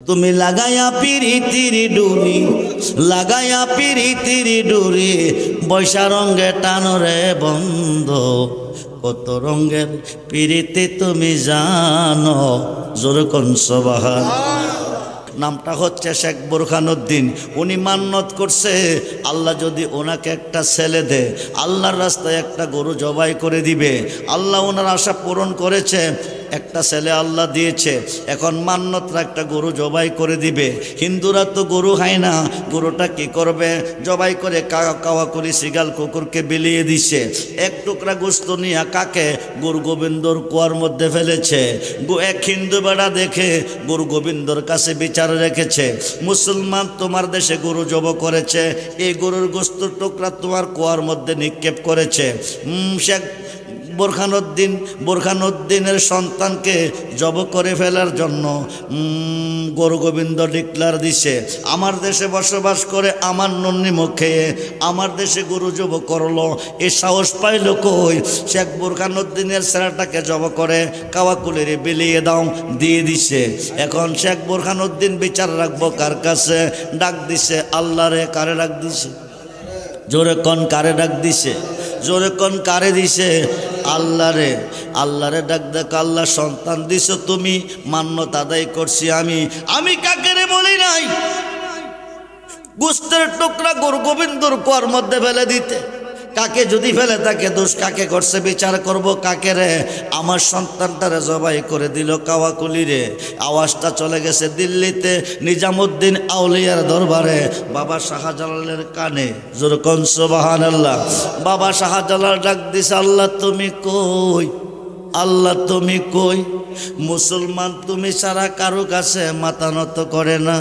তুমি লাগায়া পিরিতির ডুরি, লাগায়া পিরিতির ডুরি, বৈশা রঙ্গে টানরে বন্ধ। কত রঙ্গের পিরিতি তুমি জানো, জোরে কোন সুবহান। নামটা হচ্ছে শেখ বোরখানুদ্দিন। উনি মান্নত করছে আল্লাহ যদি ওনাকে একটা ছেলে দেয়, আল্লাহর রাস্তায় একটা গরু জবাই করে দিবে। আল্লাহ ওনার আশা পূরণ করেছে, একটা ছেলে আল্লাহ দিয়েছে। এখন মান্নতরা একটা গরু জবাই করে দিবে। হিন্দুরা তো গরু খায় না, গরুটা কি করবে? জবাই করে কাওয়া করে শিগাল কুকুরকে বিলিয়ে দিছে। এক টুকরা গোস্ত নিয়ে কাকে গুরু গোবিন্দর কুয়ার মধ্যে ফেলেছে। এক হিন্দু বেড়া দেখে গুরু গোবিন্দর কাছে বিচার রেখেছে, মুসলমান তোমার দেশে গরু জব করেছে, এই গরুর গোস্তের টুকরা তোমার কুয়ার মধ্যে নিক্ষেপ করেছে। শেখ বোরখানুদ্দিনের সন্তানকে জব করে ফেলার জন্য গুরু গোবিন্দ ডিক্লার দিছে, আমার দেশে বসবাস করে আমার নন্নি মুখে আমার দেশে গরু জব করলো। এ সাহস পাইল কই? শেখ বোরখানুদ্দিনের ছেলেটাকে জব করে কাওয়াকুলিরে বিলিয়ে দাও, দিয়ে দিছে। এখন শেখ বোরখানুদ্দিন বিচার রাখবো কার কাছে? ডাক দিছে আল্লাহরে। কারে ডাক দিছে? জোরে কোন কারে ডাক দিছে? জোরে কোন কারে দিছে? আল্লাহরে। আল্লাহরে ডাক দেখ, আল্লাহ সন্তান দিছো তুমি, মান্যত আদায় করছি আমি কাকে রে বলি নাই গোস্তের টুকরা গুরু গোবিন্দর কুয়ার মধ্যে ফেলে দিতে। কাকে যদি ফেলে তাকে দোষ কাকে করছে? বিচার করব কাকে রে? আমার সন্তানটারে জবাই করে দিল কাওয়াকুলি রে। আওয়াজটা চলে গেছে দিল্লিতে, নিজামুদ্দিন আউলিয়ার দরবারে, বাবা শাহজালালের কানে। জোরে কোন সুবহানাল্লাহ। বাবা শাহজালাল ডাক দিছে, আল্লাহ তুমি কই? আল্লাহ তুমি কই? মুসলমান তুমি ছাড়া কারো কাছে মাথা নত করে না।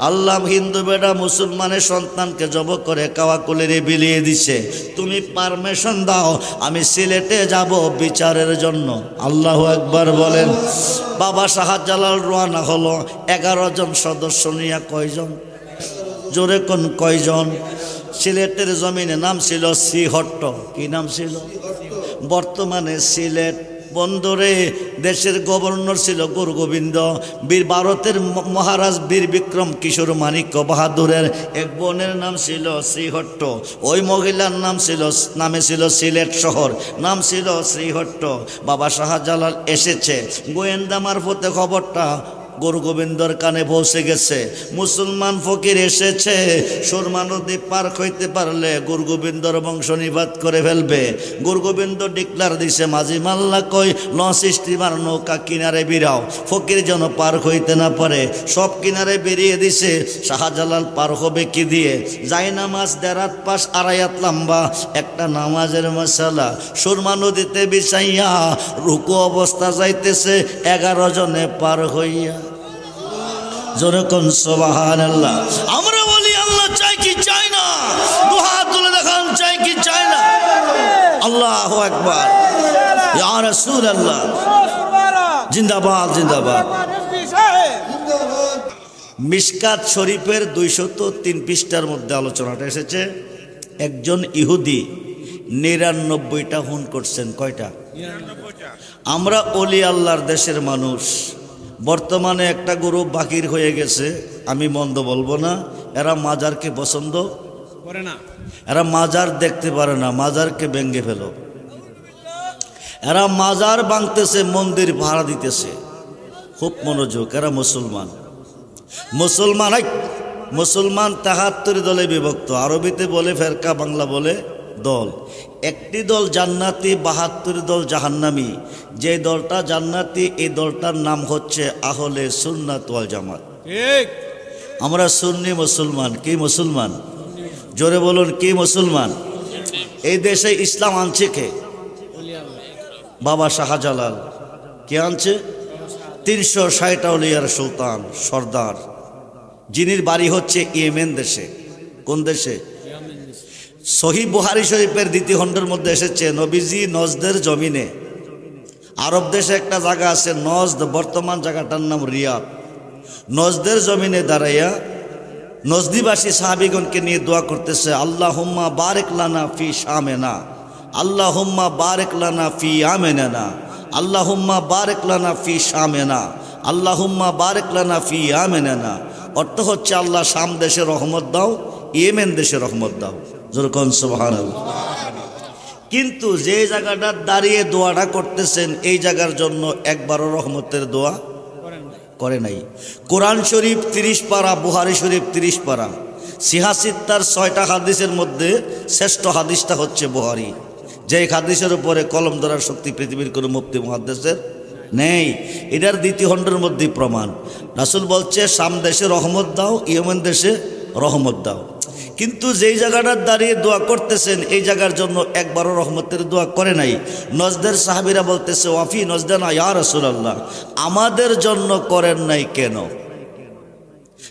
আল্লাহ হিন্দু বেটা মুসলমানের সন্তানকে জব করে কাওয়াকুলিরে বিলিয়ে দিছে। তুমি পারমিশন দাও, আমি সিলেটে যাব বিচারের জন্য। আল্লাহু আকবার বলেন। বাবা শাহজালাল রওনা হলো 11 জন সদস্য নিয়ে। কয়জন? জোরে কোন কয়জন? সিলেটের জমিনে নাম ছিল শ্রীহট্ট। কি নাম ছিল? বর্তমানে সিলেট বন্দরে দেশের গভর্নর ছিল গুরু গোবিন্দ। ভারতের মহারাজ বীর বিক্রম কিশোর মাণিক্য বাহাদুরের এক বোনের নাম ছিল শ্রীহট্ট। ওই মহিলার নামে ছিল সিলেট শহর, নাম ছিল শ্রীহট্ট। বাবা শাহজালাল এসেছে, গোয়েন্দা মারফতে খবরটা গুরু গোবিন্দর কানে পৌঁছে গেছে। মুসলমান ফকির এসেছে, সুরমা নদী পার হইতে পারলে গুরু গোবিন্দর বংশ নিবাদ করে ফেলবে। গুরু গোবিন্দ ডিক্লার দিছে, মাঝি মাল্লা কই লঞ্চ স্টিমার নৌকা কিনারে বিরাও, ফকির যেন পার হইতে না পারে। সব কিনারে বেরিয়ে দিছে। শাহজালাল পার হবে কি দিয়ে? যাই নামাজ 1.5 পাশ 2.5 লম্বা একটা নামাজের মশালা সুরমা নদীতে বিছাইয়া রুকু অবস্থা যাইতেছে 11 জনে পার হইয়া। জোরে কোন সুবহানাল্লাহ। আমরা বলি আল্লাহ চাই কি চাই না? দুহাত তুলে দেখান, চাই কি চাই না? আল্লাহু আকবার। ইয়া রাসূলুল্লাহ জিন্দাবাদ জিন্দাবাদ। মিশকাত শরীফের 203 পৃষ্ঠার মধ্যে আলোচনাটা এসেছে। একজন ইহুদি 99টা খুন করছেন। কয়টা? 99টা। আমরা ওলি আল্লাহর দেশের মানুষ। বর্তমানে একটা গ্রুপ বাকির হয়ে গেছে, আমি মন্দ বলবো না, এরা মাজারকে পছন্দ করে না, এরা মাজার দেখতে পারে না, মাজারকে ভেঙে ফেলো। এরা মাজার ভাঙতেছে, মন্দির ভাড়া দিতেছে। খুব মনোযোগ। এরা মুসলমান। মুসলমান 73 দলে বিভক্ত। আরবিতে বলে ফেরকা, বাংলা বলে দল। একটি দল জান্নাতি, 72 দল জাহান্নামী। যে দলটা জান্নাতি এই দলটার নাম হচ্ছে আহলে সুন্নাত ওয়াল জামাত। ঠিক। আমরা সুন্নি মুসলমান। কি মুসলমান? জোরে বলুন, কি মুসলমান? এই দেশে ইসলাম আনছে কে? বাবা শাহজালাল। কে আনছে? 360 আউলিয়ার সুলতান সর্দার, যিনির বাড়ি হচ্ছে ইয়েমেন দেশে। কোন দেশে? সহিহ বুখারী শরীফের 2য় খণ্ডের মধ্যে এসেছে, নবীজি নজদের জমিনে, আরব দেশে একটা জায়গা আছে নজদ, বর্তমান জায়গাটার নাম রিয়াদ। নজদের জমিনে দাঁড়াইয়া নজদিবাসী সাহাবীগণকে নিয়ে দোয়া করতেছে, আল্লাহুম্মা বারিক লানা ফি শামেনা, আল্লাহুম্মা বারিক লানা ফি ইয়ামেনা, আল্লাহুম্মা বারিক লানা ফি শামেনা, আল্লাহুম্মা বারিক লানা ফি ইয়ামিনানা, অর্থ হচ্ছে আল্লাহ শাম দেশে রহমত দাও, ইয়েমেন দেশে রহমত দাও। যেরকম সুবহানাল্লাহ। কিন্তু যে জায়গাটা দাঁড়িয়ে দোয়াটা করতেছেন এই জায়গার জন্য একবারও রহমতের দোয়া করে নাই। কোরআন শরীফ 30 পারা, বুখারী শরীফ 30 পারা, সিহাসিত্তার 6টা হাদিসের মধ্যে শ্রেষ্ঠ হাদিসটা হচ্ছে বুখারী, যে হাদিসের উপরে কলম ধরার শক্তি পৃথিবীর কোনো মুফতি মুহাদ্দিসের নেই। এটার দ্বিতীয় খণ্ডের মধ্যে প্রমাণ। রাসূল বলছে শাম দেশে রহমত দাও, ইয়েমেন দেশে রহমত দাও। কিন্তু যেই জায়গাটার দাঁড়িয়ে দোয়া করতেছেন এই জায়গার জন্য একবারও রহমতের দোয়া করে নাই। নজদের সাহাবীরা বলতেছে ওয়াফি নজদানা ইয়া রাসূলুল্লাহ, আমাদের জন্য করেন নাই কেন?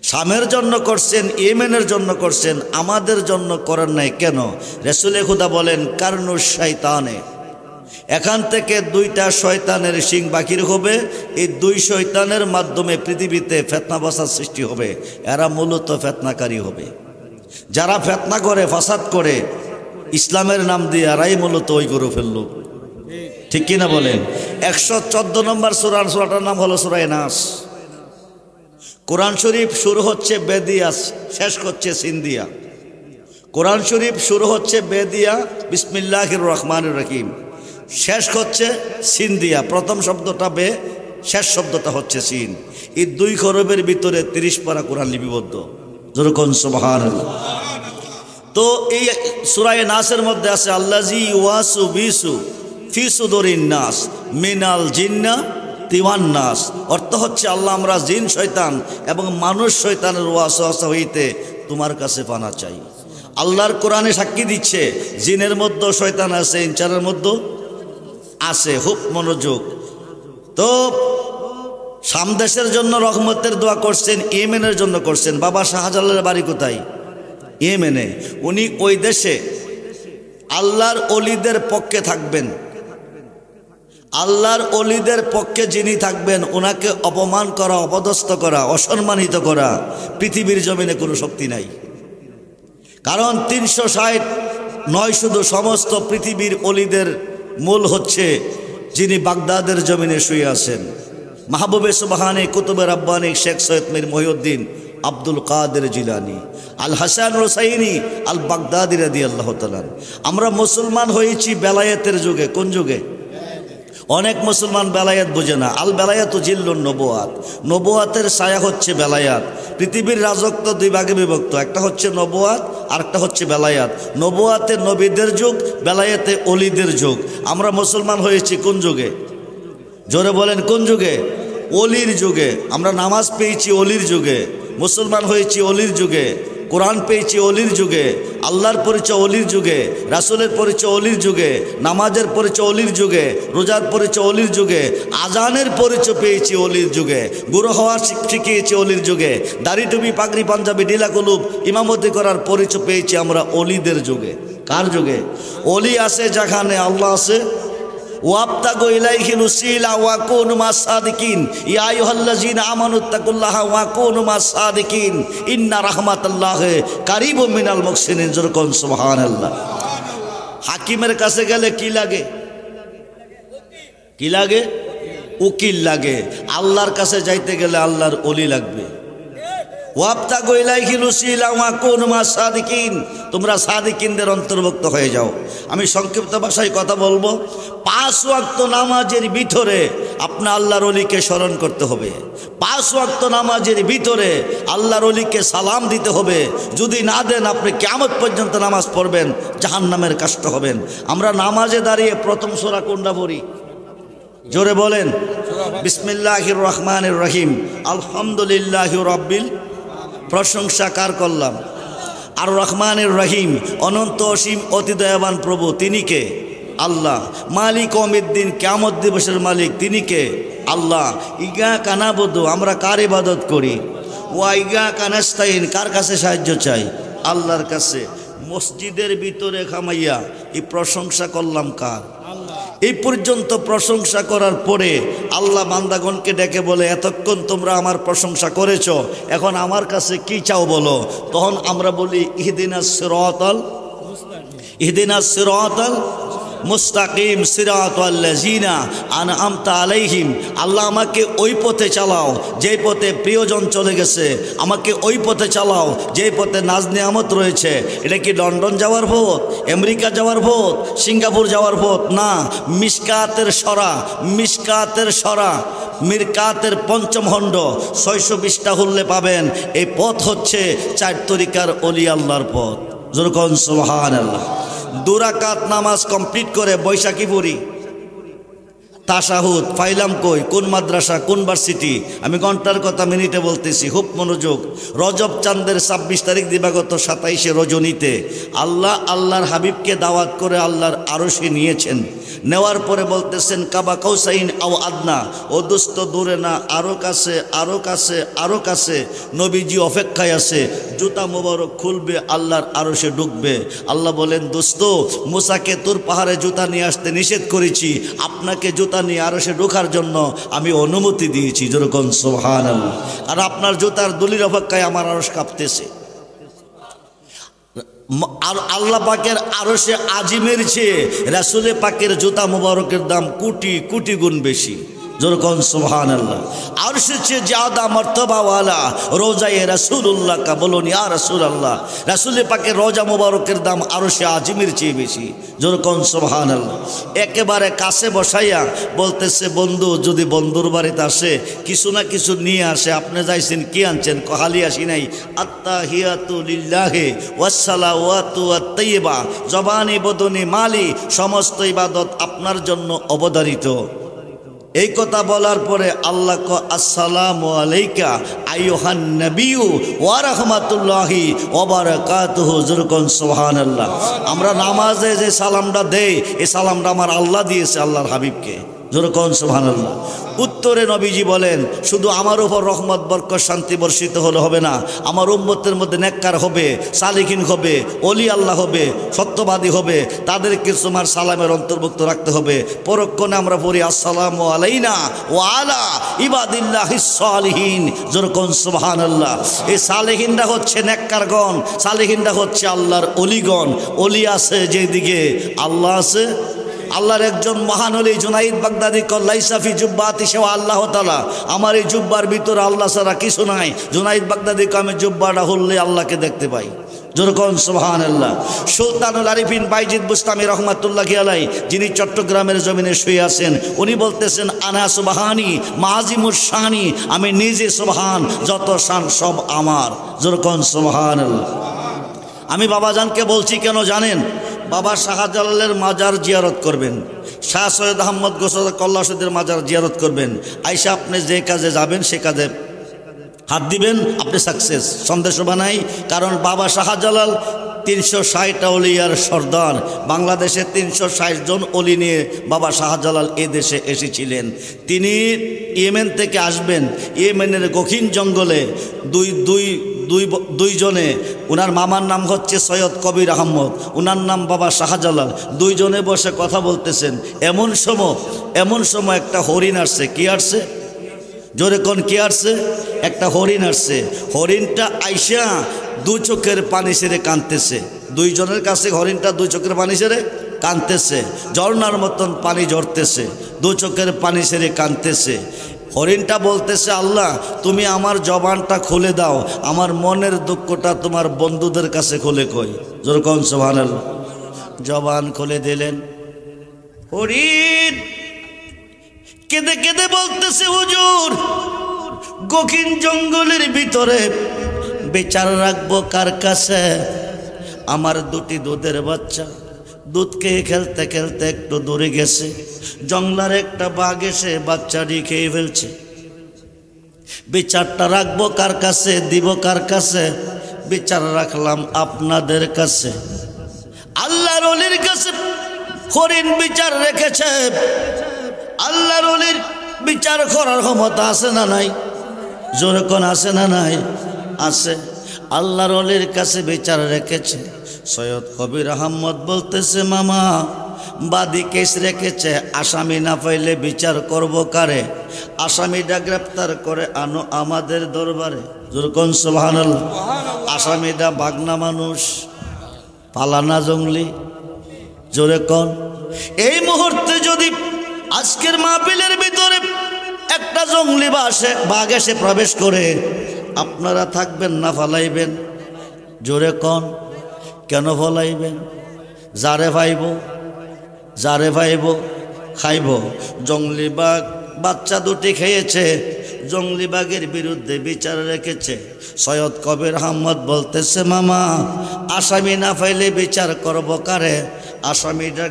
শামের জন্য করছেন, ইয়েমেনের জন্য করছেন, আমাদের জন্য করেন নাই কেন? রাসূলে খুদা বলেন কারনুশ শয়তানে, এখান থেকে 2টা শয়তানের শিং বাকির হবে। এই 2 শয়তানের মাধ্যমে পৃথিবীতে ফিতনা ফাসাদ সৃষ্টি হবে। এরা মূলত ফিতনাকারী হবে। যারা ফিতনা করে, ফাসাদ করে, ইসলামের নাম দিয়ে এরাই মূলত ওই করে ফেলল। ঠিক কিনা বলেন? 114 নম্বর সূরাটার নাম হলো সূরা নাস। কোরআন শরীফ শুরু হচ্ছে বেদিয়া, শেষ হচ্ছে সিন্দিয়া। কোরআন শরীফ শুরু হচ্ছে বেদিয়া বিসমিল্লাহির রহমানির রহিম, শেষ হচ্ছে সিন্দিয়া। প্রথম শব্দটা বে, শেষ শব্দটা হচ্ছে সিন। এই 2 হরফের ভিতরে 30 পারা কোরআন লিপিবদ্ধ। যেরকম সুবহানাল্লাহ। তো এই সূরা নাসের মধ্যে আছে আল্লাযী ওয়াসু বিসু ফি সুদুরিন নাস মিনাল জিন্না তিওয়ান নাস, অর্থ হচ্ছে আল্লাহ আমরা জিন শয়তান এবং মানুষ শয়তানের ওয়াসওয়াসা হইতে তোমার কাছে পানা চাই। আল্লাহর কোরআনে সাক্ষী দিচ্ছে জিনের মধ্যে শয়তান আছে, ইনসানের মধ্যে আছে। খুব মনোযোগ। তো শাম দেশের জন্য রহমতের দোয়া করছেন, ইয়েমেনের জন্য করছেন। বাবা শাহজালালের বাড়ি কোথায়? ইয়েমেনে। উনি ওই দেশে আল্লাহর অলিদের পক্ষে থাকবেন। আল্লাহর অলিদের পক্ষে যিনি থাকবেন ওনাকে অপমান করা, অপদস্থ করা, অসম্মানিত করা পৃথিবীর জমিনে কোনো শক্তি নাই। কারণ 360 নয়, শুধু সমস্ত পৃথিবীর অলিদের মূল হচ্ছে যিনি বাগদাদের জমিনে শুয়ে আছেন, মাহবুবে সুবহানে কুতুবে রাব্বানি শেখ সৈয়দ মীর মহিউদ্দিন আব্দুল কাদের জিলানী, আল হাসান রুসাইনি আল বাগদাদি রাদিয়াল্লাহু তাআলা। আমরা মুসলমান হয়েছি বেলায়েতের যুগে। কোন যুগে? অনেক মুসলমান বেলায়েত বোঝে না। আল বেলায়াতু জিল্লুন নবুয়াত, নবুয়াতের ছায়া হচ্ছে বেলায়াত। পৃথিবীর রাজত্ব 2 ভাগে বিভক্ত, একটা হচ্ছে নবুয়াত আর একটা হচ্ছে বেলায়াত। নবুয়াতে নবীদের যুগ, বেলায়েতে অলিদের যুগ। আমরা মুসলমান হয়েছি কোন যুগে? জোরে বলেন কোন যুগে? অলির যুগে। আমরা নামাজ পেয়েছি অলির যুগে, মুসলমান হয়েছি অলির যুগে, কোরআন পেয়েছি অলির যুগে, আল্লাহর পরিচয় অলির যুগে, রাসূলের পরিচয় অলির যুগে, নামাজের পরিচয় অলির যুগে, রোজার পরিচয় অলির যুগে, আজানের পরিচয় পেয়েছি অলির যুগে, গুরু হওয়া শিখিয়েছি অলির যুগে, দাড়ি টুপি পাগড়ি পাঞ্জাবি ঢিলা কলুব ইমামতি করার পরিচয় পেয়েছি আমরা অলিদের যুগে। কার যুগে? অলি আছে যেখানে আল্লাহ আছে। ওয়াবতাগু ইলাইহিল উসিলা ওয়া কুনু মাস সাদিকিন, ইয়া আইয়ুহাল্লাযীনা আমানুত্তাকুল্লাহা ওয়া কুনু মাস সাদিকিন, ইন্না রাহমাতাল্লাহি কারীবুম মিনাল মুহসিনিন। যেরকম সুবহানাল্লাহ। হাকিমের কাছে গেলে কি লাগে? কি লাগে? উকিল লাগে। আল্লাহর কাছে যাইতে গেলে আল্লাহর ওলি লাগবে। ওয়াবতাগু ইলাইহিল উসিলা ওয়া কুনু মাস সাদিকিন, তোমরা সাদিকিনদের অন্তর্ভুক্ত হয়ে যাও। আমি সংক্ষিপ্ত ভাষায় কথা বলবো। 5 ওয়াক্ত নামাজের ভিতরে আপনি আল্লাহর ওলিকে স্মরণ করতে হবে। 5 ওয়াক্ত নামাজের ভিতরে আল্লাহর ওলিকে সালাম দিতে হবে। যদি না দেন আপনি কিয়ামত পর্যন্ত নামাজ পড়বেন, জাহান্নামের কষ্ট হবেন। আমরা নামাজে দাঁড়িয়ে প্রথম সূরা কোনটা পড়ি? জোরে বলেন। বিসমিল্লাহির রহমানির রহিম, আলহামদুলিল্লাহি রাব্বিল, প্রশংসা কার করলাম? আর রহমানির রহিম, অনন্ত অসীম অতি দয়াবান প্রভু, তিনি কে? আল্লাহ। মালিক ইয়াউমিদ্দিন, কিয়ামত দিবসের মালিক, তিনি কে? আল্লাহ। ইয়্যাকা না'বুদু, আমরা কার ইবাদত করি? ওয়া ইয়্যাকা নাস্তাইন, কার কাছে সাহায্য চাই? আল্লাহর কাছে। মসজিদের ভিতরে খামাইয়া এই প্রশংসা করলাম কার? এই পর্যন্ত প্রশংসা করার পরে আল্লাহ বান্দাগণকে ডেকে বলে, এতক্ষণ তোমরা আমার প্রশংসা করেছ, এখন আমার কাছে কি চাও বলো। তখন আমরা বলি ইহদিনাস সিরাতাল মুস্তাকিম সিরাতাল্লাযিনা আনআমতা আলাইহিম। আল্লাহ আমাকে ওই পথে চালাও যেই পথে প্রিয়জন চলে গেছে, আমাকে ওই পথে চালাও যেই পথে নাজ নিয়ামত রয়েছে। এটা কি লন্ডন যাওয়ার পথ, আমেরিকা যাওয়ার পথ, সিঙ্গাপুর যাওয়ার পথ? না, মিশকাতের সরা, মিশকাতের সরা, মিরকাতের পঞ্চম খণ্ড 620টা হুল্লে পাবেন। এই পথ হচ্ছে 4 তরিকার অলি আল্লাহর পথ। যেরকম সুবহানাল্লাহ। 2 রাকাত নামাজ কমপ্লিট করে বৈশাখী পড়ি, তাশাহুদ ফাইলাম কই, কোন মাদ্রাসা, কোন ভার্সিটি, আমি ঘন্টার কথা মিনিটে বলতেছি, খুব মনোযোগ। রজব চাঁদের 26 তারিখ দিবাগত 27শে রজনীতে আল্লাহর হাবিবকে দাওয়াত করে আল্লাহর আরশে নিয়েছেন। নেওয়ার পরে বলতেছেন কাবা কাউসাইন আও আদনা, ও দোস্ত দূরে না, আরো কাছে, আরো কাছে, আরো কাছে। নবীজি অপেক্ষায় আছে, জুতা মোবারক খুলবে, আল্লাহর আরশে ঢুকবে। আল্লাহ বলেন দোস্ত, মুসাকে তোর পাহাড়ে জুতা নিয়ে আসতে নিষেধ করেছি, আপনাকে জুতা নিয়ে আরশে ঢোকার জন্য আমি অনুমতি দিয়েছি। যেরকম সুবহানাল্লাহ। আর আপনার জুতার দুলির অপেক্ষায় আমার আরশ কাঁপতেছে। আর আল্লাহ পাকের আরশে আজিমের চেয়ে রাসূলে পাকের জুতা মুবারকের দাম কোটি কোটি গুণ বেশি। যেরকম সুবহানাল্লাহ। আরশের চেয়ে জ্যাদা মর্তবাওয়ালা রোজায়ে রাসূলুল্লাহ কা বলুন ইয়া রাসূলুল্লাহ। রাসূলে পাকের রোজা মুবারকের দাম আরশে আজিমের চেয়ে বেশি। যেরকম সুবহানাল্লাহ। একেবারে কাছে বসাইয়া বলতেছে বন্ধু যদি বন্ধুর বাড়িতে আসে কিছু না কিছু নিয়ে আসে, আপনি যাইছেন কি আনছেন? কহালি আসি নাই। আত্তাহিয়াতু লিল্লাহি ওয়াসসালাওয়াতু ওয়াত-তাইয়্যিবা, জবানি বদনি মালি, সমস্ত ইবাদত আপনার জন্য অবধারিত। এই কথা বলার পরে আল্লাহ ক আসসালামু আলাইকা আইয়ুহান নবিয়্যু ওয়া রাহমাতুল্লাহি ওয়া বারাকাতুহু। যেরকম সুবহানাল্লাহ। আমরা নামাজে যে সালামটা দেই, এই সালামটা আমার আল্লাহ দিয়েছে আল্লাহর হাবিবকে। যেরকম সুবহানাল্লাহ। উত্তরে নবীজি বলেন শুধু আমার উপর রহমত বরকত শান্তি বর্ষিত হলে হবে না, আমার উম্মতের মধ্যে নেককার হবে, সালিহিন হবে, ওলি আল্লাহ হবে, সত্যবাদী হবে, তাদেরকে তোমার সালামের অন্তর্ভুক্ত রাখতে হবে। পরক্ষণে আমরা পড়ি আসসালামু আলাইনা ওয়া আলা ইবাদিল্লাহিস সালিহিন। যেরকম সুবহানাল্লাহ। এই সালেহিনরা হচ্ছে নেককারগণ, সালেহিনরা হচ্ছে আল্লাহর অলিগণ। অলি আছে যেদিকে, আল্লাহ আছে। আল্লাহর একজন মহান হলি জুনাইদ বাগদাদি কল্লাইসাফি জুব্বাতি সেওয়া আল্লাহ তাআলা, আমার এই জুব্বার ভিতরে আল্লাহ ছাড়া কিছু নাই। জুনাইদ বাগদাদি আমি জুব্বাটা হললে আল্লাহকে দেখতে পাই। যেরকম সুবহানাল্লাহ। সুলতানুল আরিফিন বাইজিদ বুস্তামি রহমাতুল্লাহি আলাইহি, যিনি চট্টগ্রামের জমিনে শুয়ে আছেন, উনি বলতেছেন আনা সুবহানি মাজিমুশ শানি, আমি নিজে সুবহান, যত শান সব আমার। যেরকম সুবহানাল্লাহ। আমি বাবাজানকে বলছি কেন জানেন? বাবা শাহজালালের মাজার জিয়ারত করবেন, শাহ সৈয়দ আহমদ গোসা কল্লাসুদের মাজার জিয়ারত করবেন। আইসা আপনি যে কাজে যাবেন সে কাজে হাত দিবেন, আপনি সাকসেস, সন্দেহ নাই। কারণ বাবা শাহজালাল 360টা অলিয়ার সর্দার। বাংলাদেশে 360 জন অলি নিয়ে বাবা শাহজালাল এ দেশে এসেছিলেন। তিনি ইয়েমেন থেকে আসবেন, ইয়েমেনের গহীন জঙ্গলে দুইজনে, উনার মামার নাম হচ্ছে সৈয়দ কবির আহমদ, উনার নাম বাবা শাহজালাল, দুইজনে বসে কথা বলতেছেন। এমন সময় একটা হরিণ আসছে। কি আসছে? জোরে কোন কি আসছে? একটা হরিণ আসছে। হরিণটা আইসা 2 চোখের পানি ছেড়ে কাঁদতেছে। দুইজনের কাছে হরিণটা 2 চোখের পানি ছেড়ে কাঁদতেছে, ঝর্ণার মতন পানি ঝরতেছে, 2 চোখের পানি ছেড়ে কাঁদতেছে। হরিণটা বলতেছে আল্লাহ তুমি আমার জবানটা খুলে দাও, আমার মনের দুঃখটা তোমার বন্ধুদের কাছে খুলে কই। যেরকম সুবহানাল্লাহ। জবান খুলে দিলেন। হরিণ কেঁদে কেঁদে বলতেছে হুজুর, গহীন জঙ্গলের ভিতরে বিচার রাখবো কার কাছে? আমার 2টি দুধের বাচ্চা দুধ খেয়ে খেলতে খেলতে একটু দূরে গেছে, জঙ্গলার একটা বাঘ এসে বাচ্চাটি খেয়ে ফেলছে। বিচারটা রাখবো কার কাছে? দিব কার কাছে? বিচার রাখলাম আপনাদের কাছে, আল্লাহর ওলির কাছে। হরিণ বিচার রেখেছে। আল্লাহর ওলির বিচার করার ক্ষমতা আছে না নাই? জোরে কোন আছে না নাই? আছে। আল্লাহর ওলির কাছে বিচার রেখেছে। সৈয়দ কবির আহমদ বলতেছে মামা বাদী কেস রেখেছে, আসামি না পাইলে বিচার করব কারে? আসামিটা গ্রেপ্তার করে আনো আমাদের দরবারে। যেরকম সুবহানাল্লাহ। আসামিটা বাগনা মানুষ, পালানা জঙ্গলি। জোরে কোন? এই মুহূর্তে যদি আজকের মাহফিলের ভিতরে একটা জঙ্গলি বাঘ এসে প্রবেশ করে, আপনারা থাকবেন না ফালাইবেন? জোরে কন, কেন ফলাইবেন? যারে ভাইব খাইব। জঙ্গলি বাঘ বাচ্চা দুটি খেয়েছে, জঙ্গলি বাঘের বিরুদ্ধে বিচার রেখেছে। সৈয়দ কবির আহমদ বলতেছে, মামা আসামি না পাইলে বিচার করব কারে? আসামিটা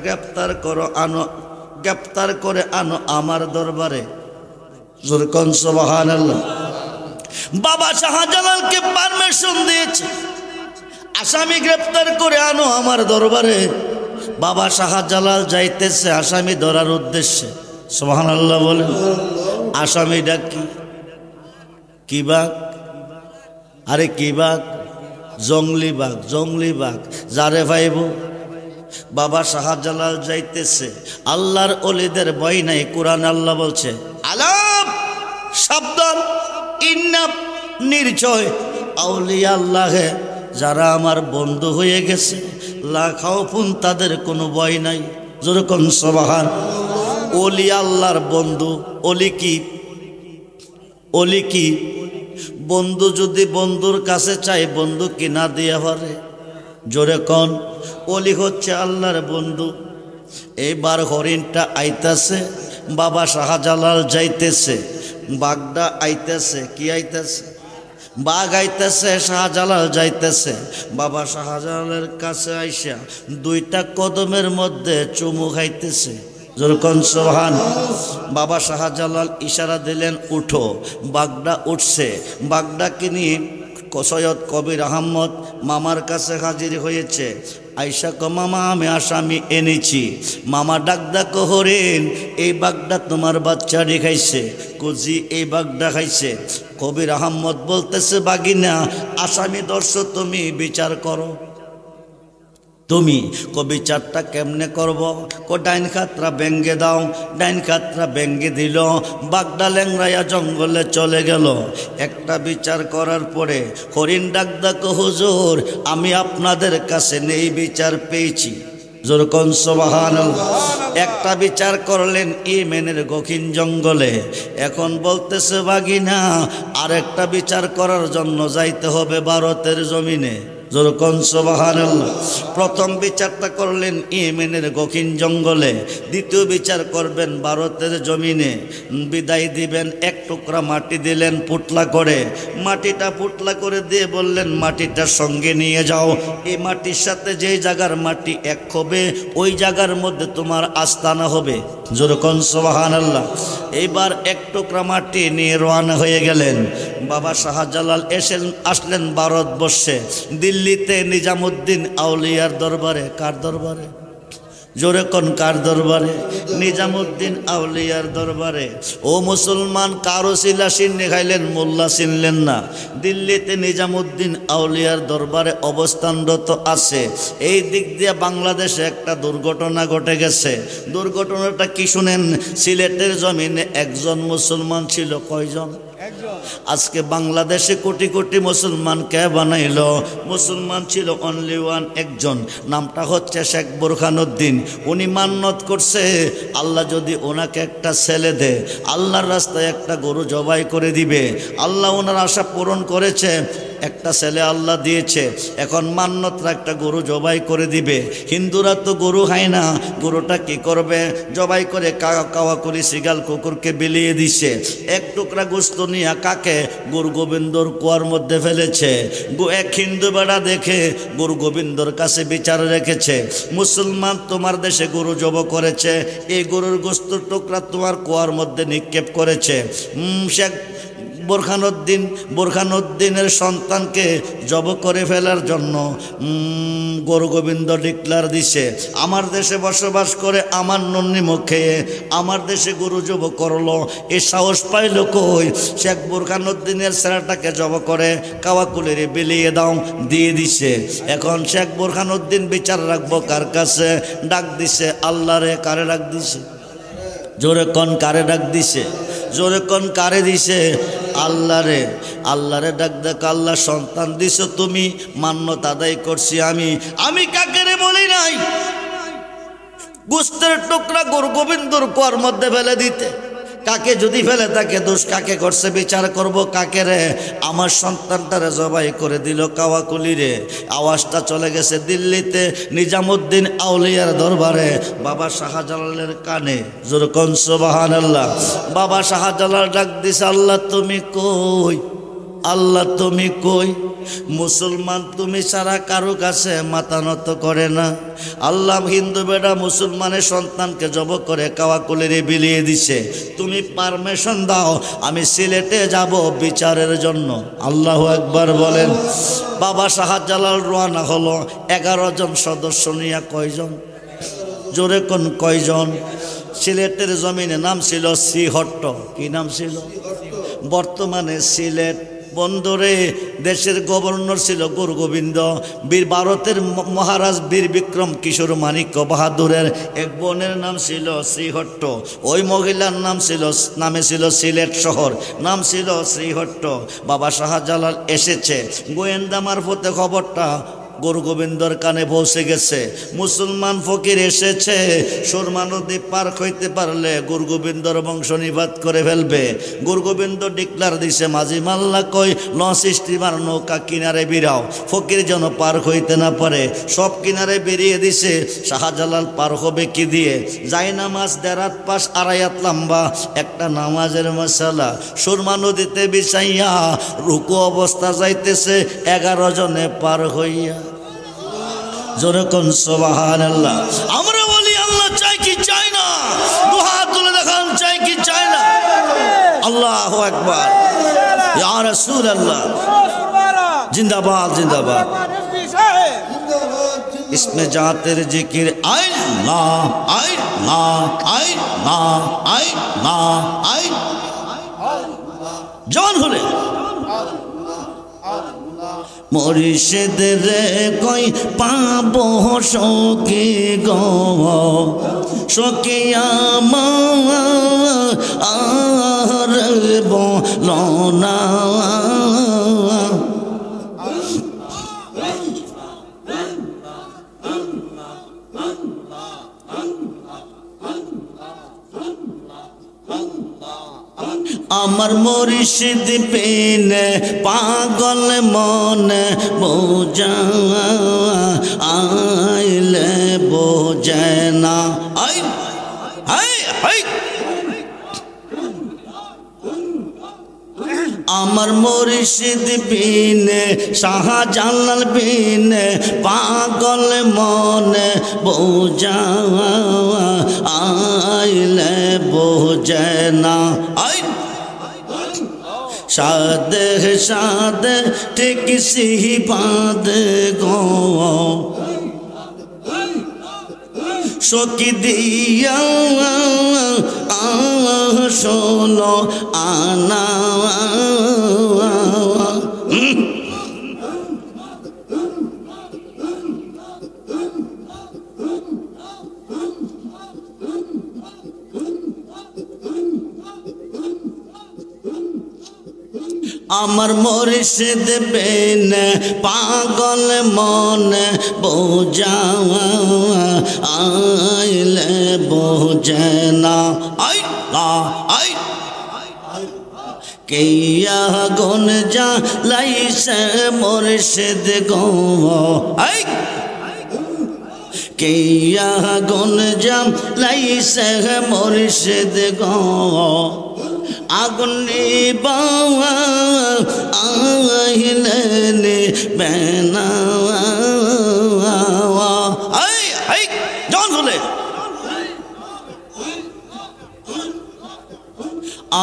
গ্রেপ্তার করে আনো আমার দরবারে। জোরে কন সুবহানাল্লাহ। বাবা শাহজালালকে পারমিশন দিয়েছে, আসামি গ্রেপ্তার করে আনো আমার দরবারে। বাবা শাহজালাল যাইতেছে আসামি ধরার উদ্দেশ্যে। সুবহানাল্লাহ বলেন। আসামিটা কি বাঘ? আরে কি বাঘ? জঙ্গলি বাঘ। যারে ভাইব বাবা শাহজালাল যাইতেছে। আল্লাহর ওলিদের ভয় নাই। কোরআন আল্লাহ বলছে, আলাম সাবধান, ইন্না নির্জয় আউলিয়া আল্লাহে, যারা আমার বন্ধু হয়ে গেছে, লা খাউফুন, তাদের কোনো ভয় নাই। যেরকম সুবহান। ওলি আল্লাহর বন্ধু। ওলি কি? বন্ধু যদি বন্ধুর কাছে চাই, বন্ধু কি না দিয়ে পারে? জোরে কন। ওলি হচ্ছে আল্লাহর বন্ধু। এইবার হরিণটা আইতাছে, বাবা শাহজালাল যাইতেছে, বাঘটা আইতেছে। কি আইতেছে? বাঘ আইতেছে, শাহজালাল যাইতেছে। বাবা শাহজালালের কাছে আইসা দুইটা কদমের মধ্যে চুমু খাইতেছে। যেরকম সুবহান। বাবা শাহজালাল ইশারা দিলেন, উঠো। বাঘটা উঠছে। বাঘটাকে নিয়ে সৈয়দ কবির আহমদ মামার কাছে হাজির হয়েছে। আইসা কো, মামা আমি আসামি এনেছি। মামা ডাক হরেন, এই বাঘটা তোমার বাচ্চাটি খাইছে। কুজি এই বাঘটা খাইছে। কবির আহমদ বলতেছে, বাগিনা আসামি ধরছো, তুমি বিচার করো। তুমি বিচারটা কেমনে করব? ডাইন খাতরা ভেঙ্গে দাও। ডাইন খাতরা ভেঙ্গে দিল। বাঘটা ল্যাংড়াইয়া জঙ্গলে চলে গেল। একটা বিচার করার পরে হরিণ ডাক হুজুর, আমি আপনাদের কাছে নেই বিচার পেয়েছি। যেরকম সুবহানাল্লাহ। একটা বিচার করলেন ইয়েমেনের গখিন জঙ্গলে। এখন বলতেছে, বাগিনা আরেকটা বিচার করার জন্য যাইতে হবে ভারতের জমিনে। যেরকম সুবহানাল্লাহ। প্রথম বিচারটা করলেন ইয়েমেনের গখিন জঙ্গলে, দ্বিতীয় বিচার করবেন ভারতের জমিনে। বিদায় দিবেন, এক টুকরা মাটি দিলেন পুটলা করে। মাটিটা পুটলা করে দিয়ে বললেন, মাটিটা সঙ্গে নিয়ে যাও। এই মাটির সাথে যেই জায়গার মাটি এক হবে, ওই জায়গার মধ্যে তোমার আস্তানা হবে। যেরকম সুবহানাল্লাহ। এইবার এক টুকরা মাটি নিয়ে রওনা হয়ে গেলেন। বাবা শাহজালাল আসলেন ভারতবর্ষে, দিল্লিতে নিজামুদ্দিন আউলিয়ার দরবারে। কার দরবারে? জোরে কোন, কার দরবারে? নিজামুদ্দিন আউলিয়ার দরবারে। ও মুসলমান, কারো শিলা চিহ্নে খাইলেন, মোল্লা চিনলেন না। দিল্লিতে নিজামুদ্দিন আউলিয়ার দরবারে অবস্থানরত আছে। এই দিক দিয়ে বাংলাদেশে একটা দুর্ঘটনা ঘটে গেছে। দুর্ঘটনাটা কি শুনেন? সিলেটের জমিনে একজন মুসলমান ছিল। কয়জন? আজকে বাংলাদেশে কোটি কোটি মুসলমান কে বানাইল? মুসলমান ছিল অনলি ওয়ান, একজন। নামটা হচ্ছে শেখ বোরখানুদ্দিন। উনি মান্নত করছে, আল্লাহ যদি ওনাকে একটা ছেলে দে, আল্লাহর রাস্তায় একটা গরু জবাই করে দিবে। আল্লাহ ওনার আশা পূরণ করেছে, একটা ছেলে আল্লাহ দিয়েছে। এখন মান্নতরা একটা গরু জবাই করে দিবে। হিন্দুরা তো গরু খায় না, গরুটা কি করবে? জবাই করে কাওয়া করে সিগাল কুকুরকে বিলিয়ে দিছে। এক টুকরা গোস্ত নিয়ে কাকে? গুরু গোবিন্দর কুয়ার মধ্যে ফেলেছে। এক হিন্দু বেড়া দেখে গুরু গোবিন্দর কাছে বিচার রেখেছে, মুসলমান তোমার দেশে গরু জব করেছে, এই গরুর গোস্ত টুকরা তোমার কুয়ার মধ্যে নিক্ষেপ করেছে। শেখ বোরখানুদ্দিনের সন্তানকে জব করে ফেলার জন্য গুরু গোবিন্দ ডিক্লার দিছে, আমার দেশে বসবাস করে আমার নন্নি মুখে আমার দেশে গরু জব করলো। এ সাহস পাইল কই? শেখ বোরখানুদ্দিনের ছেলেটাকে জব করে কাওয়াকুলির বিলিয়ে দাও, দিয়ে দিছে। এখন শেখ বোরখানুদ্দিন বিচার রাখবো কার কাছে? ডাক দিছে আল্লাহরে। কারে ডাক দিছে? জোরে কোন, কারে ডাক দিছে? জোরে কোন, কারে দিছে? আল্লাহরে। আল্লাহরে ডাক দেখ, আল্লাহ সন্তান দিছ তুমি, মান্যতা আদায় করছি আমি। আমি কাকে রে বলি নাই, গোস্তের টুকরা গরু গোবিন্দর কুয়ার মধ্যে ফেলে দিতে। কাকে যদি ফেলে তাকে দোষ কাকে করছে বিচার করব কাকে রে? আমার সন্তানটারে জবাই করে দিল কাওয়াকুলি রে। আওয়াজটা চলে গেছে দিল্লিতে নিজামুদ্দিন আউলিয়ার দরবারে বাবা শাহজালালের কানে। যেরকম সুবহানাল্লাহ। বাবা শাহজালাল ডাক দিছে, আল্লাহ তুমি কই? আল্লাহ তুমি কই? মুসলমান তুমি ছাড়া কারো কাছে মাথা নত করে না। আল্লাহ হিন্দু বেটা মুসলমানের সন্তানকে জব করে কাওয়াকুলিরে বিলিয়ে দিছে। তুমি পারমিশন দাও আমি সিলেটে যাব বিচারের জন্য। আল্লাহু আকবার বলেন। বাবা শাহজালাল রওনা হলো 11 জন সদস্য নিয়ে। কয়জন? জোরে কোন কয়জন? সিলেটের জমিনে নাম ছিল শ্রীহট্ট। কি নাম ছিল? বর্তমানে সিলেট বন্দরে দেশের গভর্নর ছিল গুরু গোবিন্দ। বীর ভারতের মহারাজ বীর বিক্রম কিশোর মাণিক্য বাহাদুরের এক বোনের নাম ছিল শ্রীহট্ট। ওই মহিলার নামে ছিল সিলেট শহর, নাম ছিল শ্রীহট্ট। বাবা শাহজালাল এসেছে, গোয়েন্দা মারফতে খবরটা গুরু গোবিন্দর কানে পৌঁছে গেছে। মুসলমান ফকির এসেছে, সুরমা নদী পার হইতে পারলে গুরু গোবিন্দর বংশ নিপাত করে ফেলবে। গুরু গোবিন্দ ডিক্লার দিছে, মাঝি মাল্লা কই লঞ্চ স্টিমার নৌকা কিনারে বিরাও, ফকির যেন পার হইতে না পারে। সব কিনারে বেরিয়ে দিছে। শাহজালাল পার হবে কি দিয়ে? যাই নামাজ 1.5 পাশ 2.5 লম্বা একটা নামাজের মশালা সুরমা নদীতে বিছাইয়া রুকু অবস্থা যাইতেছে 11 জনে পার হইয়া। যেরকম সুবহানাল্লাহ। আমরা বলি আল্লাহ চাই কি চাই না? দুহাত তুলে দেখান চাই কি চাই না? আল্লাহু আকবার। ইয়া রাসূলুল্লাহ জিন্দাবাদ জিন্দাবাদ। ইসমে জাতের জিকির আল্লাহ আল্লাহ আল্লাহ আল্লাহ আল্লাহ। জবান হলে মুর্শিদের কই পাবো সখী গো, সখী আমার বলো না। আমার মুর্শিদ পেনে পাগল মনে বোঝা আইলে বোঝে না। আই আই আই আমার মুর্শিদ বিনে শাহজালাল বিনে পাগল মনে বোঝা আইলে বোঝে না। আই সাদে সাদে ঠিক সিহি বাঁধ গো, সখী দিয়া ষোলো আনা। আমার মুর্শিদ বিনে পাগল মনে বোঝা আইলে বোঝে না। আল্লাহ আই কিয়া গুন যা লাইছে মুর্শিদ গো, আই কিয়া গুন যা লাইছে মুর্শিদ গো। আগুন বাবা আইলে বেনা। আই আই জন হলে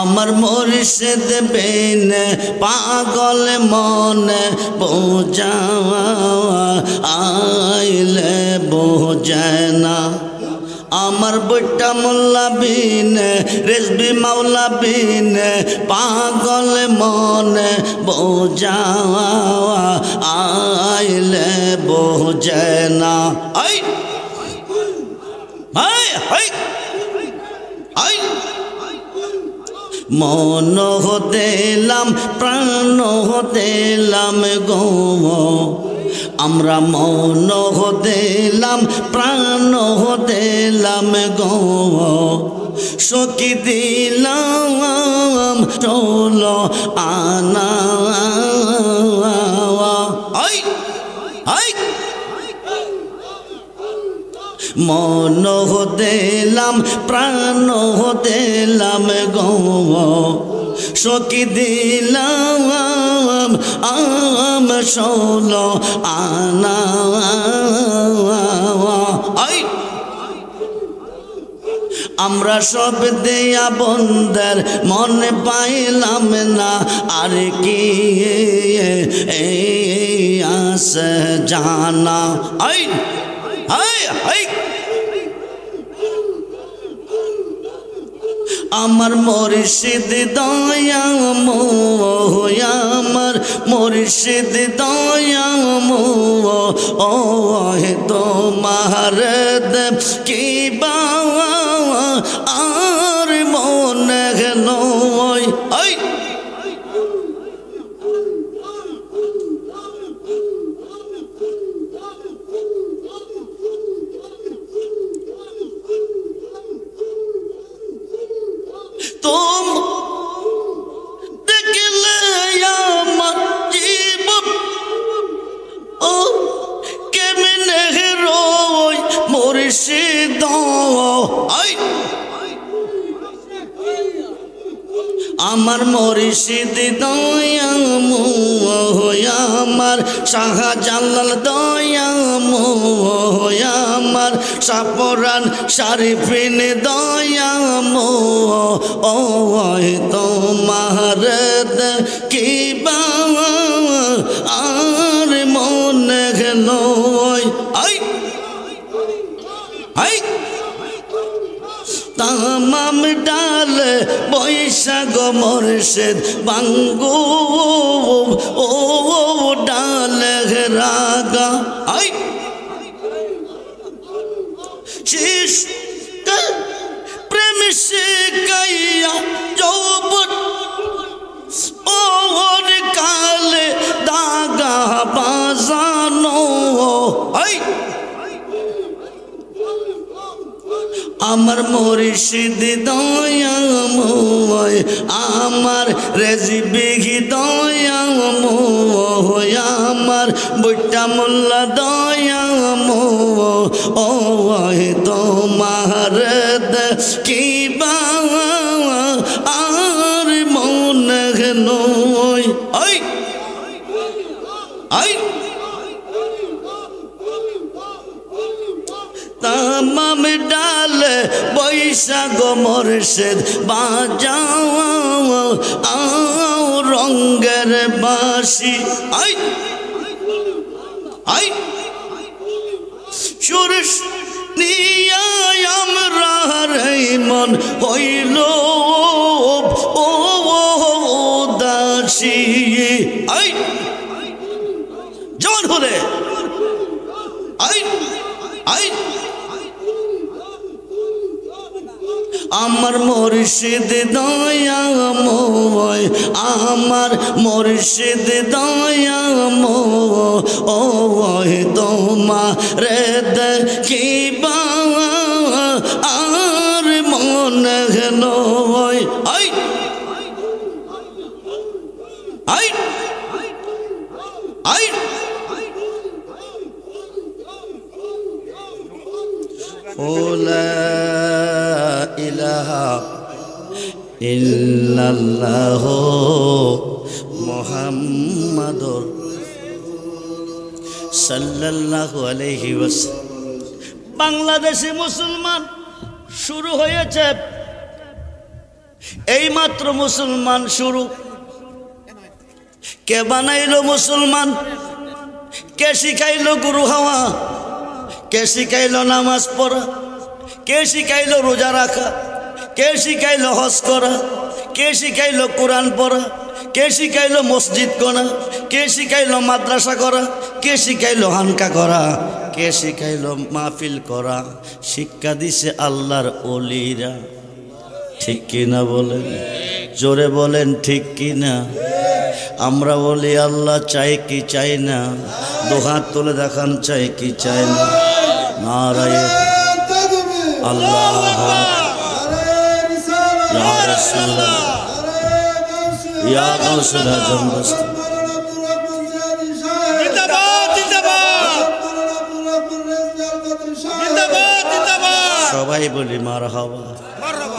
আমার মুর্শিদ বিনে পাগল মনে বোঝা আইলে বোঝে না। আমার বইটা মোল্লা বিনে রেজবি মাওলা বিনে পাগল মনে বোঝা আইলে বোঝে না। আই আই আই আই মন দিলাম প্রাণ দিলাম গো, আমরা মন দিলাম প্রাণ দিলাম গো সখী দিলাম চলো আনা মন দিলাম প্রাণ দিলাম গো সখী দিলাম চলো আনা আমরা সব দেয়া বন্দের মনে পাইলাম না আর কি আসে জানা আমার মুর্শিদ দয়া আমার মুর্শিদ দয়া ও তোমার দেব কি আর মনে গেল तुम देखले আমার জীবন ও কেমনে রই মুর্শিদ আমার মুর্শিদ দয়া আমার শাহজালাল দয়া আমার সাপরান শরীফিন দয়া ও তোমার কি আর মনে গেল তামাম ডাল বৈশাখ মুর্শিদ বাঙ্গু ও ডাল রাগা শেষ প্রেম শিখাইয়া যৌবন ওর কালে দাগা বাজানো আমার মুর্শিদ দয়া আমার রেজিবিহি দয়া আমার বুটা মোল্লা দয়া ও তোমার কি আর মনে গেল তামাম ডাল বৈশাখ মুর্শিদ বাজাও রঙ্গের বাঁশি সুরেশ নিয়া আমরা মন হইল ও দাসী জন হলে আমার মুর্শিদ দয়া আমার মুর্শিদ দয়া ও তোমার দেখিবা আর মনে গেল لا إله إلا الله محمد সাল্লাল্লাহু আলাইহি ওয়াসাল্লাম। বাংলাদেশে মুসলমান শুরু হয়েছে, এইমাত্র মুসলমান শুরু। কে বানাইলো মুসলমান? কে শিখাইলো গুরু হওয়া? কে শিখাইলো নামাজ পড়া? কে শিখাইলো রোজা রাখা? কে শিখাইলো হজ করা? কে শিখাইলো কোরআন পড়া? কে শিখাইলো মসজিদ করা? কে শিখাইলো মাদ্রাসা করা? কে শিখাইলো হানকা করা? কে শিখাইলো মাহফিল করা? শিক্ষা দিছে আল্লাহর ওলিরা। ঠিক কিনা বলেন? জোরে বলেন ঠিক কিনা? আমরা বলি আল্লাহ চাই কি চাই না, দুহাত তুলে দেখান চাই কি চাই না। নারায়ে আল্লাহ ইয়া রাসূলুল্লাহ ইয়া গাউসুল আজম দস্ত সবাই বলি মারহাবা,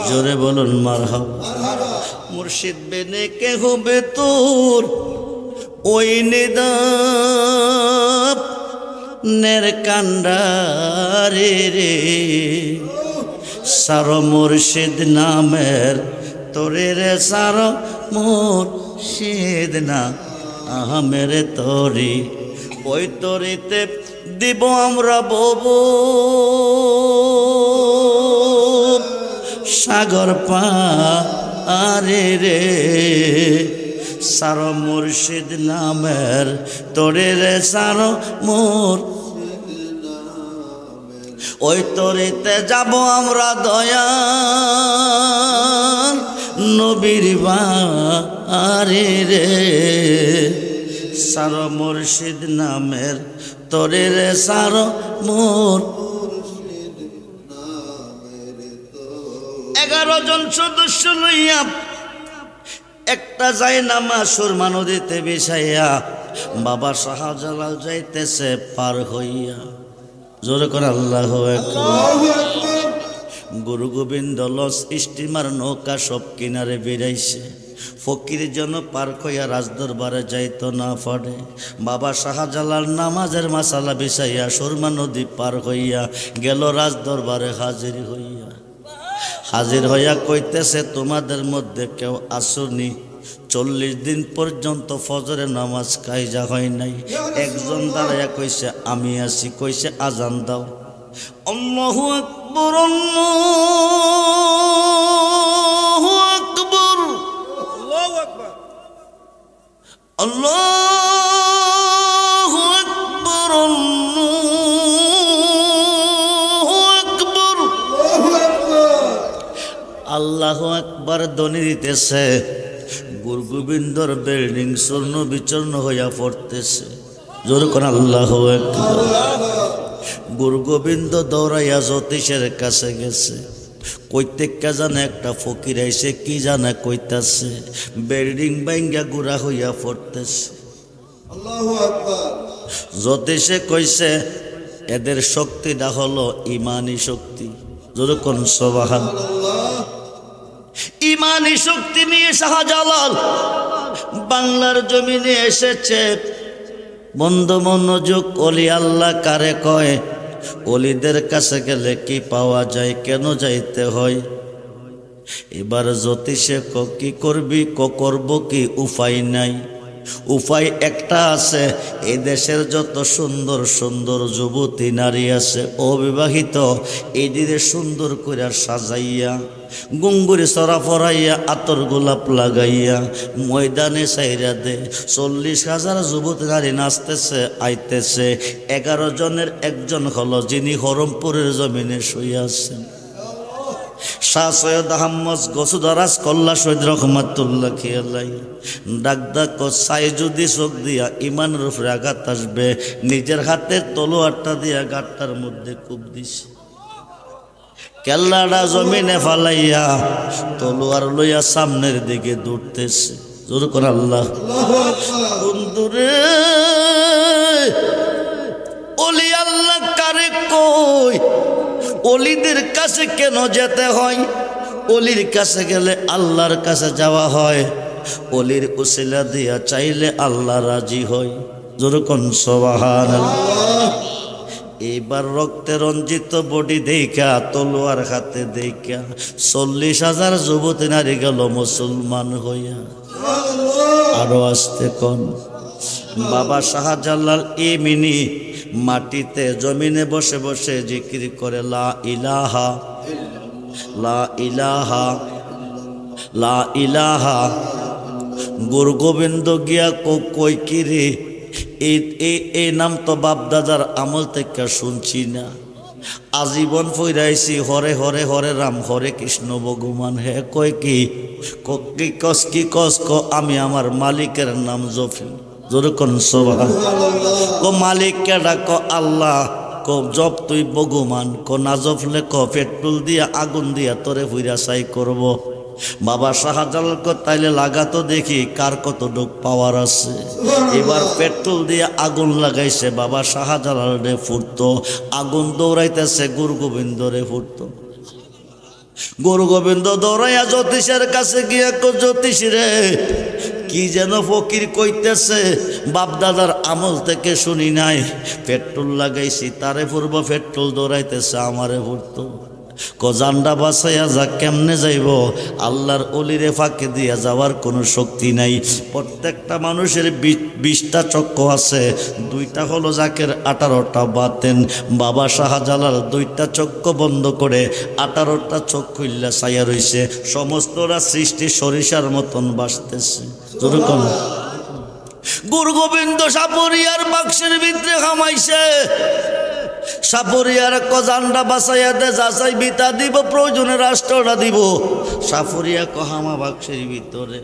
জোরে বলুন মারহাবা। মুর্শিদ বেনে কে হবে তোর ওই নিদাপ নের কান্ডারে রে, সার মুর্শিদ নামের তোরে রে, সার মুর্শিদ না আহমের তরি, ওই তরিতে দিব আমরা ববু সাগর পারে রে, সার মুর্শিদ নামের তোরে রে, সার মোর ওই তরিতে যাব আমরা দয়াল নবীর বারে রে, সার মুর্শিদ নামের তোরে রে, সার মোর 11 জন সদস্য লইয়া একটা জায়নামা সুরমা নদীতে বিছাইয়া বাবা শাহজালাল যাইতেছে পার হইয়া। জোরে করে আল্লাহু আকবার। গুরু গোবিন্দ লঞ্চ স্টিমার নৌকা সব কিনারে বেরাইছে, ফকির যেন পার হইয়া রাজদরবারে যাইতো না পারে। বাবা শাহজালাল নামাজের মাসালা বিছাইয়া সুরমা নদী পার হইয়া গেল রাজদরবারে হাজির হইয়া। হাজির হইয়া কইতেছে তোমাদের মধ্যে কেউ আসুনি, 40 দিন পর্যন্ত ফজরের নামাজ কায়জা হয় নাই। একজন দাঁড়াইয়া কইছে আমি আছি, কইছে আজান দাও। আল্লাহু আকবার আল্লাহু আকবার আল্লাহু আকবার আল্লাহু আকবার আল্লাহু আকবার ধ্বনি দিতেছে। গুরু গোবিন্দর বিল্ডিং চূর্ণ বিচূর্ণ হইয়া পড়তেছে। জোর করে আল্লাহু আকবার। গুরু গোবিন্দ দৌড়াইয়া জ্যোতিষের কাছে গেছে, কইতে কে জানে একটা ফকির আইছে, কি জানে কইতাছে, বিল্ডিং ভাঙ্গা গুড়া হইয়া পড়তেছে। আল্লাহু আকবার। জ্যোতিষে কইছে এদের শক্তিটা হলো ইমানি শক্তি। জোর কোন সুবহানাল্লাহ। ইমানি শক্তি নিয়ে শাহজালাল বাংলার জমিনে এসেছে। বন্ধু মনোযোগ, অলি আল্লাহ কারে কয়? অলিদের কাছে গেলে কি পাওয়া যায়, কেন যাইতে হয়? এবার জ্যোতিষে কি করবি, করব কি, উপায় নাই। উপায় একটা আছে, এই দেশের যত সুন্দর সুন্দর যুবতী নারী আছে অবিবাহিত, এদিকে সুন্দর করে সাজাইয়া গুঙ্গুরি সরা ফরাইয়া আতর গোলাপ লাগাইয়া ময়দানে সাইরা দে। 40,000 যুবতী নারী নাচতেছে আইতেছে, 11 জনের একজন হলো যিনি হরমপুরের জমিনে শুয়ে আছেন, শাহ সৈয়দ আহমদ গসুদারাজ কল্লা শহীদ রহমাতুল্লাহ খেয়ালাই। ডাক ডাক সাই যদি চোখ দিয়া ইমানের উপরে আঘাত আসবে, নিজের হাতে তলোয়ারটা দিয়া গাঁটটার মধ্যে কূপ দিছে। কেল্লাটা জমিনে ফালাইয়া তলোয়ার লইয়া সামনের দিকে দৌড়তেছে। জোর করে আল্লাহ। বন্ধুরে ওলি আল্লাহ কারে কই? অলিদের কাছে কেন যেতে হয়? অলির কাছে গেলে আল্লাহর কাছে যাওয়া হয়। অলির উসিলা দিয়া চাইলে আল্লাহ রাজি হয়। জোর কোন সুবহানাল্লাহ। এবার রক্তে রঞ্জিত বডি দেখা, তলোয়ার হাতে দেখা 40,000 যুবতী নারী গেল মুসলমান হইয়া। আরো আসতে কোন বাবা শাহজালাল ইমিনি মাটিতে জমিনে বসে বসে জিকির করে লা ইলাহা লা ইলাহা লা ইলাহা। গুরু গোবিন্দ গিয়া কই কিরে, এই নাম তো বাপ দাদার আমল থেকে শুনছি না। আজীবন ফইরাইছি হরে হরে হরে রাম হরে কৃষ্ণ ভগবান। হে কয় কি কস কি কস ক আমি আমার মালিকের নাম জপি। যেরকম সুবহানাল্লাহ। ক মালিক কেডা? ক আল্লাহ। ক জপ তুই ভগবান। ক না জপলে ক পেট্রোল দিয়া আগুন দিয়া তোরে ফুইরা চাই করব। বাবা শাহজালাল ক তাইলে লাগাতো দেখি কার কতটুক পাওয়ার আছে। এবার পেট্রোল দিয়ে আগুন লাগাইছে, বাবা শাহজালাল রে ফুটতো, আগুন দৌড়াইতেছে গুরু গোবিন্দ রে ফুটতো। গুরু গোবিন্দ দৌড়াইয়া জ্যোতিষের কাছে গিয়া জ্যোতিষ রে কি যেন ফকির কইতেছে, বাপদাদার আমল থেকে শুনি নাই, পেট্রোল লাগাইছি তারে ফুরবো, পেট্রোল দৌড়াইতেছে আমারে ফুটতো। জানডা বাসাইয়া যা কেমনে যাইব? আল্লাহর অলিরে ফাঁকে দিয়া যাওয়ার কোনো শক্তি নাই। প্রত্যেকটা মানুষের 20টা চক্র আছে, 2টা হলো জাকের, 18টা বাতেন। বাবা শাহজালাল 2টা চক্র বন্ধ করে 18টা চোখ খুললা ছায়া রইছে, সমস্তরা সৃষ্টি সরিষার মতন বাসতেছে। যেরকম গুরু গোবিন্দ সাপরিয়ার বাক্সের ভিতরে খামাইছে, সাপরিয়ার কজান্ডা বাসাইয়া দে, যাচাই বিতা দিব, প্রয়োজনে রাষ্ট্রটা দিব। সাপরিয়া কহামা বাক্সের ভিতরে।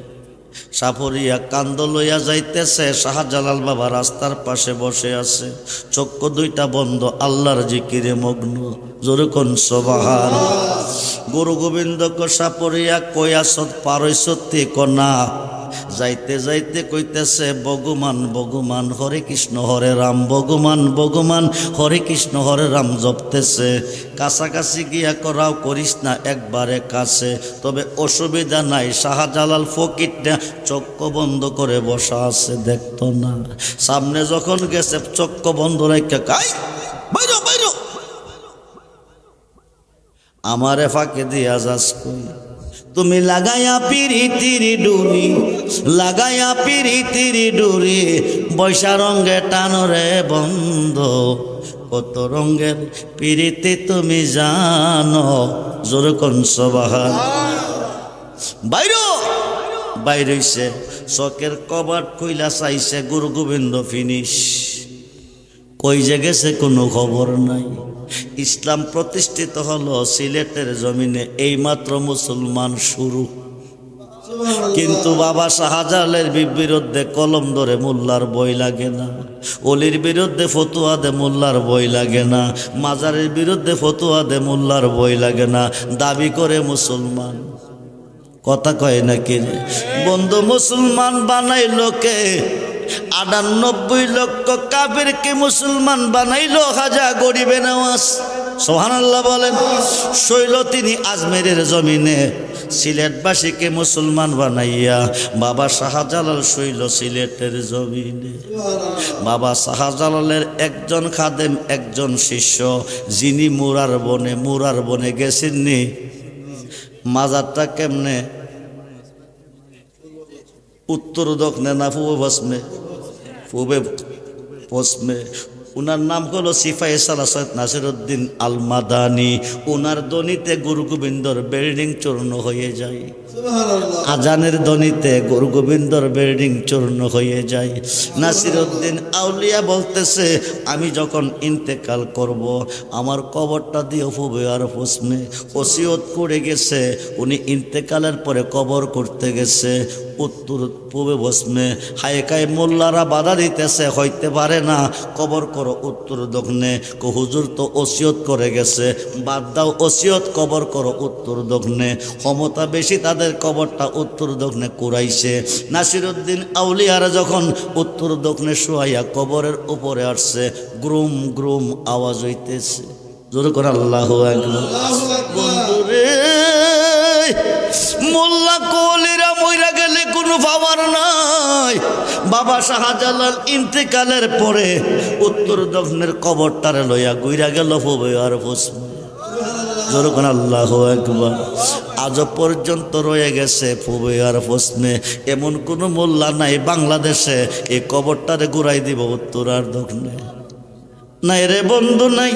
সাপরিয়া কান্দ লইয়া যাইতেছে, শাহজালাল বাবা রাস্তার পাশে বসে আছে, চক্ষু 2টা বন্ধ, আল্লাহর জিকিরে মগ্ন। যেরকম সুবহানাল্লাহ। গুরু গোবিন্দ ক সাপরিয়া কয়াসত পারৈসত্যি কনা। যাইতে যাইতে কইতেছে ভগবান ভগবান হরে কৃষ্ণ হরে রাম, ভগবান ভগবান হরে কৃষ্ণ হরে রাম জপতেছে। কাছাকাছি গিয়া করাও করিস না, একবারে কাছে, তবে অসুবিধা নাই। শাহজালাল ফকিরটা চক্ষু বন্ধ করে বসা আছে, দেখতো না। সামনে যখন গেছে চক্ষু বন্ধ রেখে কাই বাইরো বাইরো, আমারে ফাঁকে দিয়া যাস কই? তুমি লাগায়া পিরিতির ডুরি, লাগায়া পিরিতির ডুরি, বৈশা রঙ্গে টানরে বন্ধ, কত রঙ্গের পিরিতি তুমি জানো। যেরকম সুবহানাল্লাহ। বাইরো বাইরইছে, চকের কবাট কইলা চাইছে, গুরু গোবিন্দ ফিনিশ। কই যে গেছে কোনো খবর নাই। ইসলাম প্রতিষ্ঠিত হলো সিলেটের জমিনে, এইমাত্র মুসলমান শুরু। কিন্তু বাবা শাহজালালের বিরুদ্ধে কলম ধরে মোল্লার বই লাগে না, অলির বিরুদ্ধে ফতুয়া দে মোল্লার বই লাগে না, মাজারের বিরুদ্ধে ফতুয়া দে মোল্লার বই লাগে না, দাবি করে মুসলমান। কথা কয় নাকি বন্ধু? মুসলমান বানাইলো কে? 98 লক্ষ কাফেরকে মুসলমান বানাইলো খাজা গরিবে নওয়াজ। সুবহানাল্লাহ বলেন। শৈল তিনি আজমেরের জমিনে সিলেটবাসীকে মুসলমান বানাইয়া বাবা শাহজালাল শৈল সিলেটের জমিনে। বাবা শাহজালালের একজন খাদেম, একজন শিষ্য, যিনি মুরার বনে গেছেননি। মাজারটা কেমনে? উত্তর দক্ষিণে না পূবে পশ্চিমে। উনার নাম হলো সিফায়ে সালাহ সৈয়দ নাসিরউদ্দিন আল মাদানী। উনার ধ্বনিতে গুরু গোবিন্দর বিল্ডিং চূর্ণ হয়ে যায়। আজানের ধ্বনিতে গুরু গোবিন্দর বিল্ডিং চূর্ণ হয়ে যায়। নাসিরউদ্দিন আউলিয়া বলতেছে, আমি যখন ইন্তেকাল করব, আমার কবরটা দিয়ে পূবে আর পশ্চিমে। ওসিয়ত করে গেছে, উনি ইন্তেকালের পরে কবর করতে গেছে উত্তর পূবে পশ্চিমে। হায়কায় মোল্লারা বাধা দিতেছে, হইতে পারে না, কবর করো উত্তর দক্ষিণে। হুজুর তো ওসিয়ত করে গেছে, বাদ দাও ওসিয়ত, কবর করো উত্তর দক্ষিণে। ক্ষমতা বেশি, তাদের কবরটা উত্তর দক্ষিণে কুড়াইছে। নাসিরউদ্দিন আউলিয়ারা যখন উত্তর দক্ষিণে শুয়াইয়া কবরের উপরে আসছে, গ্রুম গ্রুম আওয়াজ হইতেছে। জোর করে আল্লাহু আকবার। বন্ধুরে, মোল্লা কোলিরা মইরা গেলে কোনো পাওয়ার নাই। বাবা শাহজালাল ইন্তেকালের পরে উত্তর দক্ষিণের কবরটারে লইয়া গুইরা গেল পূবে আর পশ্চিমে। যেরকম আল্লাহু আকবার। আজ পর্যন্ত রয়ে গেছে পূবে আর পশ্চিমে। এমন কোনো মোল্লা নাই বাংলাদেশে এই কবরটারে ঘুরাই দিব উত্তর আর দক্ষিণে। নাই রে বন্ধু, নাই।